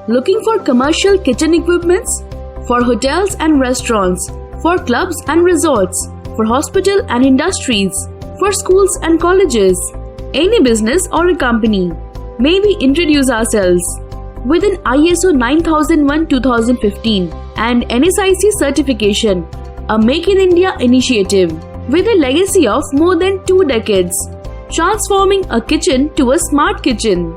Looking for commercial kitchen equipments? For hotels and restaurants, for clubs and resorts, for hospital and industries, for schools and colleges, any business or a company. May we introduce ourselves? With an ISO 9001-2015 and NSIC certification, a Make in India initiative with a legacy of more than 2 decades, transforming a kitchen to a smart kitchen.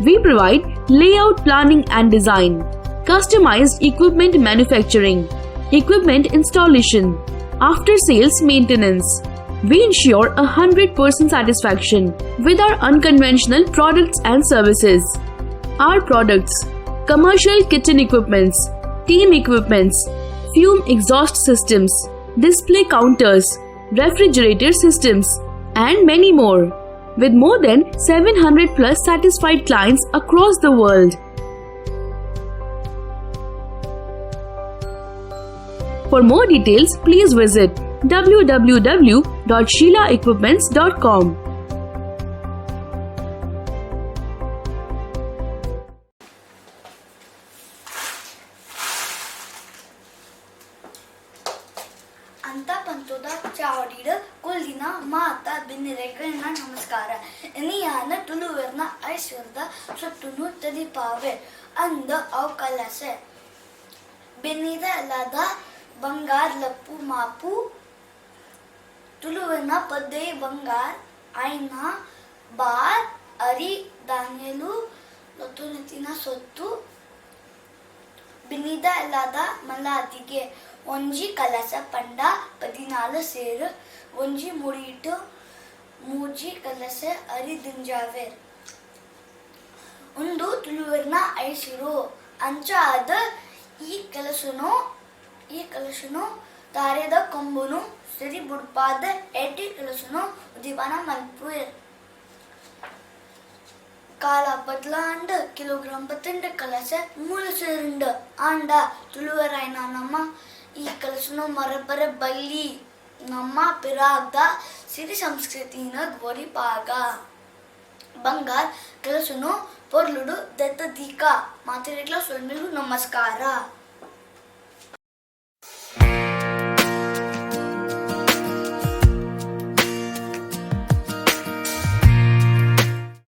We provide layout planning and design, customized equipment manufacturing, equipment installation, after-sales maintenance. We ensure 100% satisfaction with our unconventional products and services. Our products: commercial kitchen equipments, team equipments, fume exhaust systems, display counters, refrigerator systems, and many more, with more than 700 plus satisfied clients across the world. For more details, please visit www.sheilaequipments.com. ಅಂತ ಪಂತೋದ ಚಾವಡಿಡ ಕುಲ್ದಿನ ಮಾತ ಬಿನ್ನಿರೆಗಳನ್ನ ನಮಸ್ಕಾರ ಎನಿಯಾನ ತುಳುವೆರ್ನ ಐಶ್ವರ್ದ ಸೊಟ್ಟುನು ತದಿಪಾವೆ ಅಂದ ಅವಕಲಸೆ ಬೆನ್ನಿದ ಅಲ್ಲದ ಬಂಗಾರ ಲಪ್ಪು ಮಾಪು ತುಳುವೆರ್ನ ಪದ್ದೆ ಬಂಗಾರ ಐನ bar ಅರಿ ಧಾನ್ಯಲು ಲೊತ್ತುನಿತಿನ ಸೊತ್ತು ಬಿನ್ನಿದ ಅಲ್ಲದ ಮಲ್ಲಾದಿಗೆ ಒಂಜಿ ಕಲಸ ಪಂಡ 14 ಸೇರು ಒಂಜಿ ಮುಡಿಟು ಮೂಜಿ ಕಲಸ ಅರಿದಿಂಜಾವೆರ್ ಒಂದು ತುಳುವೆರ್ನ ಐಸಿರು ಅಂಚ ಆದ ಈ ಕಲಸುನು ತಾರೆದ ಕೊಂಬುನು ಸರಿ ಬುಡ್ಪಾದ ಎಟಿ ಕಲಸುನು ಉದಿಪಾನ ಮಲ್ಪುವೆರ್ ಕಾಲ ಬದಲಾಂಡ ಕಿಲೋಗ್ರಾಂ ಪತ್ತಂಡ ಕಲಸ ಮೂಲ ಸೇರುಂಡ ಆಂಡ ತುಳುವೆರಾಯ್ನ ನಮ್ಮ ಈ ಕಲಸುನು ಮರಬರ ಬಲ್ಲಿ ನಮ್ಮ ಪಿರಾಗ್ದ ಸಿರಿ ಸಂಸ್ಕೃತಿನ ಗೋರಿಪಾಗ ಬಂಗಾರ ಕಲಸುನು ಪೊರ್ಲುಡು ದತ್ತ ದೀಕ ಮಾತಿರೆಗ್ಲ ಸೊಲ್ಮೆಲು ನಮಸ್ಕಾರ.